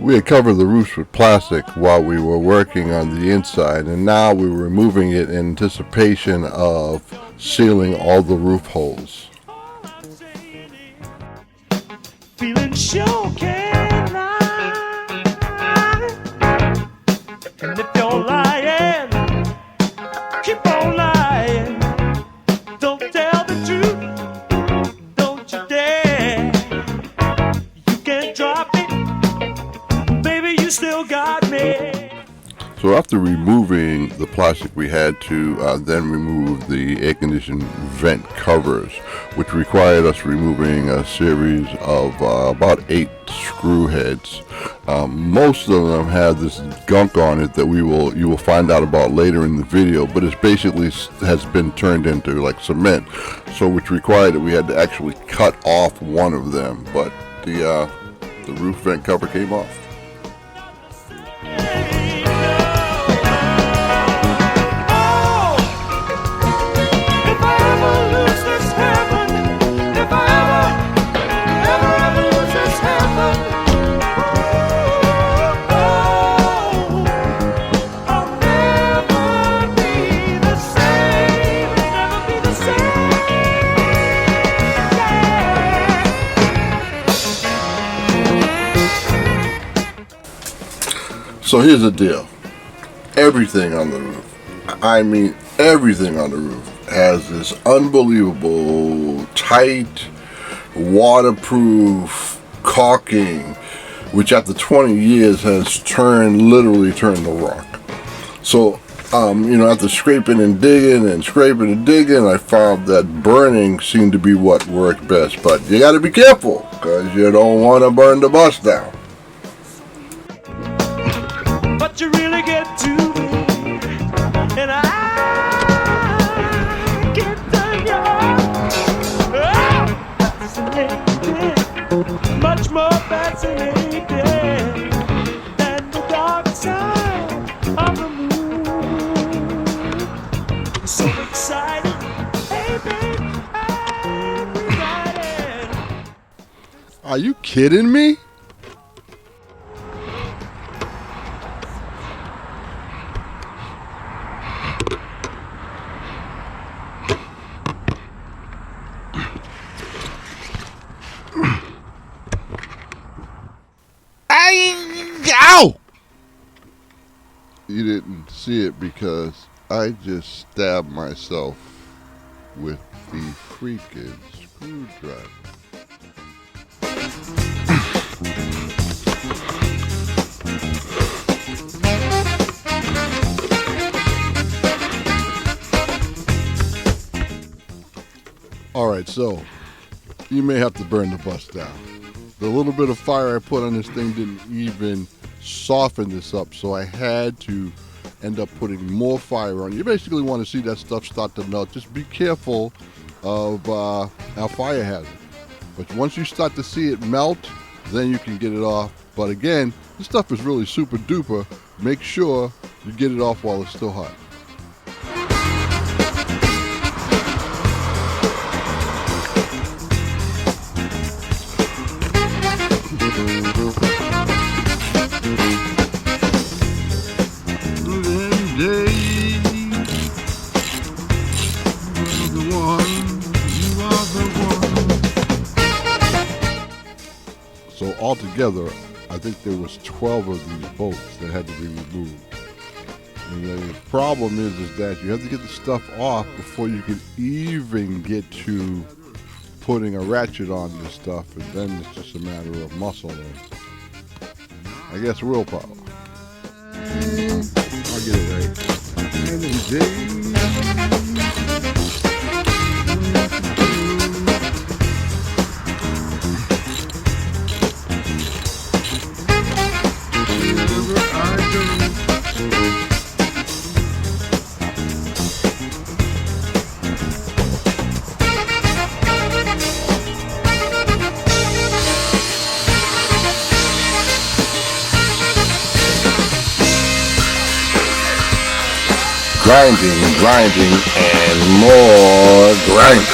We had covered the roofs with plastic while we were working on the inside, and now we were removing it in anticipation of sealing all the roof holes. Feeling sure can lie. And if you're lying, keep on lying. Don't tell the truth, don't you dare. You can't drop it, baby, you still got me. So after removing the plastic, we had to then remove the air conditioning vent covers, which required us removing a series of about 8 screw heads. Most of them have this gunk on it that you will find out about later in the video, but it basically has been turned into like cement, so which required that we had to actually cut off one of them, but the roof vent cover came off. So here's the deal. Everything on the roof, I mean everything on the roof, has this unbelievable tight, waterproof caulking, which after 20 years has literally turned to rock. So, after scraping and digging, I found that burning seemed to be what worked best. But you got to be careful, because you don't want to burn the bus down. But you really get to me, and I get to you. Fascinated, much more fascinated than the dark side of the moon. So excited, hey baby, I'm excited. Are you kidding me? Ow! You didn't see it because I just stabbed myself with the freaking screwdriver. Alright, so you may have to burn the bus down. The little bit of fire I put on this thing didn't even soften this up, so I had to end up putting more fire on. You basically want to see that stuff start to melt. Just be careful of our fire hazard. But once you start to see it melt, then you can get it off. But again, this stuff is really super duper. Make sure you get it off while it's still hot. So altogether, I think there was 12 of these bolts that had to be removed. And the problem is that you have to get the stuff off before you can even get to putting a ratchet on this stuff, and then it's just a matter of muscle and, I guess, willpower. I'll get it right. Grinding, and more grinding.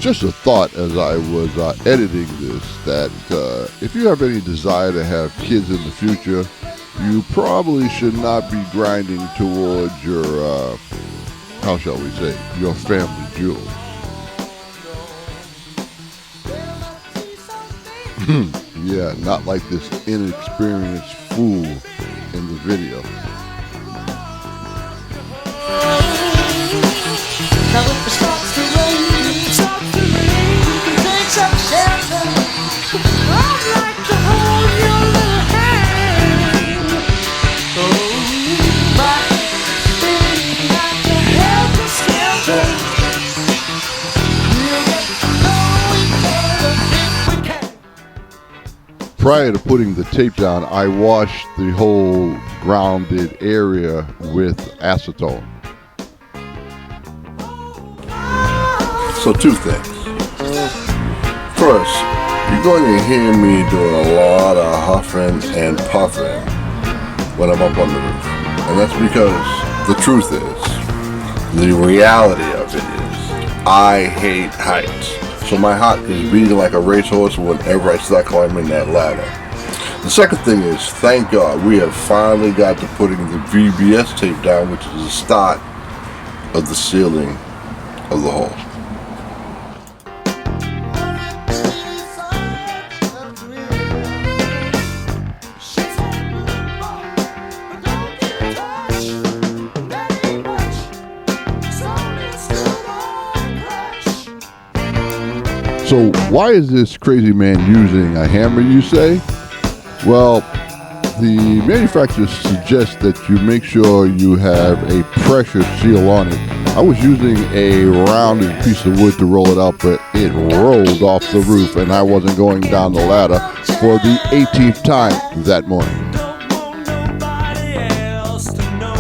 Just a thought as I was editing this that if you have any desire to have kids in the future, you probably should not be grinding towards your, how shall we say, your family jewels. Yeah, not like this inexperienced fool in the video. Now if it starts to rain, you can take some shelter. I'd like to hold your little hand. Oh, but baby, I can help you shelter. We'll get to know each other if we can. Prior to putting the tape down, I washed the whole grounded area with acetone. So two things. First, you're going to hear me doing a lot of huffing and puffing when I'm up on the roof. And that's because the truth is, the reality of it is, I hate heights. So my heart is beating like a racehorse whenever I start climbing that ladder. The second thing is, thank God, we have finally got to putting the VBS tape down, which is the start of the sealing of the hole. So why is this crazy man using a hammer, you say? Well, the manufacturers suggest that you make sure you have a pressure seal on it. I was using a rounded piece of wood to roll it out, but it rolled off the roof and I wasn't going down the ladder for the 18th time that morning. Don't want nobody else to know.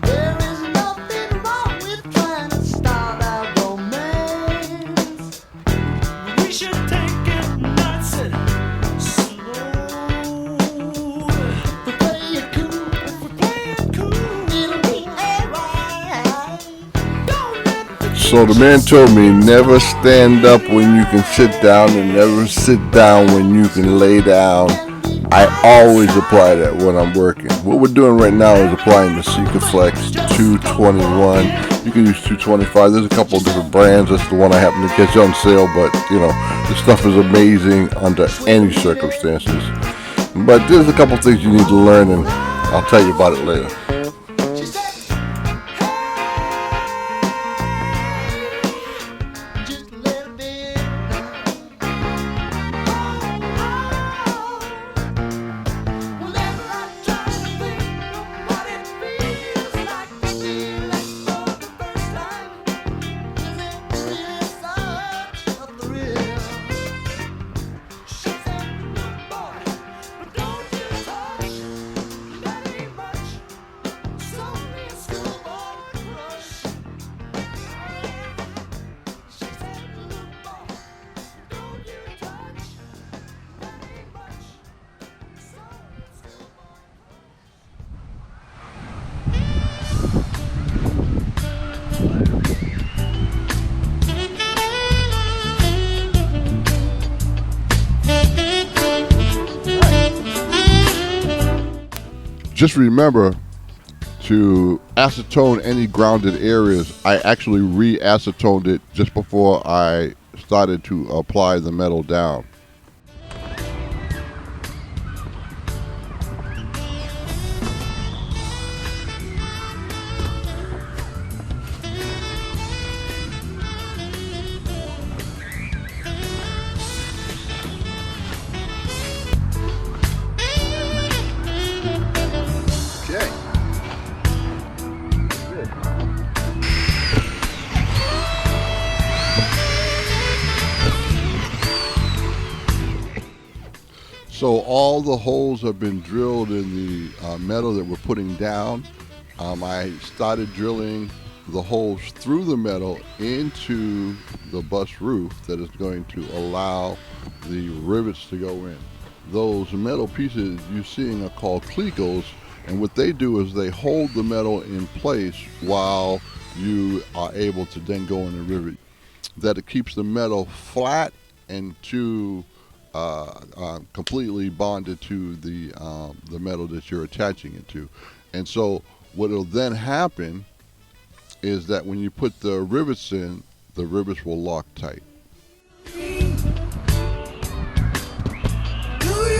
There is nothing wrong with trying to start our romance. We should take it nice and slow. We play it cool, If we play it cool, it'll be alright. don't let the So the man told me never stand up when you can sit down and never sit down when you can lay down. I always apply that when I'm working. What we're doing right now is applying the Sikaflex 221. You can use 225. There's a couple of different brands. That's the one I happen to catch on sale, but you know, this stuff is amazing under any circumstances. But there's a couple things you need to learn, and I'll tell you about it later. She said, hey, just a little bit. Whenever I try to think of what it feels like to feel like for the first time, is it really such a thrill? She said, look, boy, but don't you touch. That ain't much. It's only a schoolboy crush. She said, look, boy, don't you touch. That ain't much. It's only a schoolboy crush. Just remember to acetone any grounded areas. I actually re-acetoned it just before I started to apply the metal down. Okay. So all the holes have been drilled in the metal that we're putting down. I started drilling the holes through the metal into the bus roof that is going to allow the rivets to go in. Those metal pieces you're seeing are called clecos, and what they do is they hold the metal in place while you are able to then go in and rivet, that it keeps the metal flat and completely bonded to the metal that you're attaching it to. And so what will then happen is that when you put the rivets in, the rivets will lock tight. Do you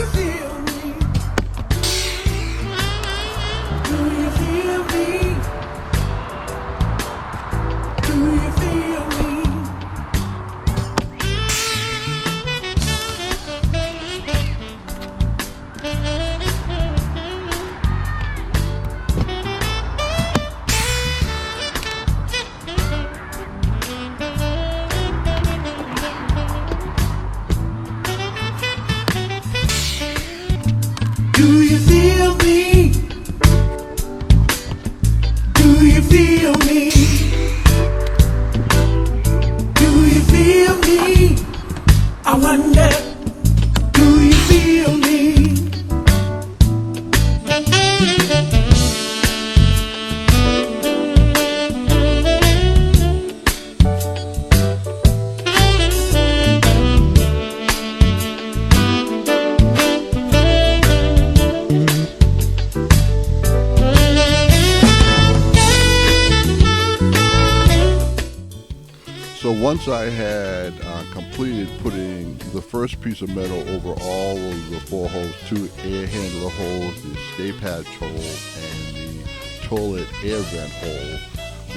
feel me? Do you feel me? Do you feel me? Do you feel me? Do you feel me? Do you feel me? I wonder, do you feel me? So once I had completed putting the first piece of metal over all of the 4 holes, 2 air handler holes, the escape hatch hole, and the toilet air vent hole,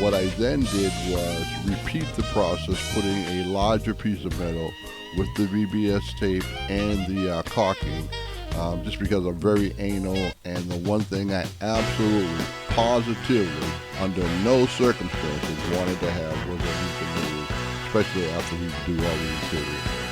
what I then did was repeat the process, putting a larger piece of metal with the VBS tape and the caulking, just because I'm very anal, and the one thing I absolutely, positively, under no circumstances wanted to have was a leak in the roof, especially after we do all the interior.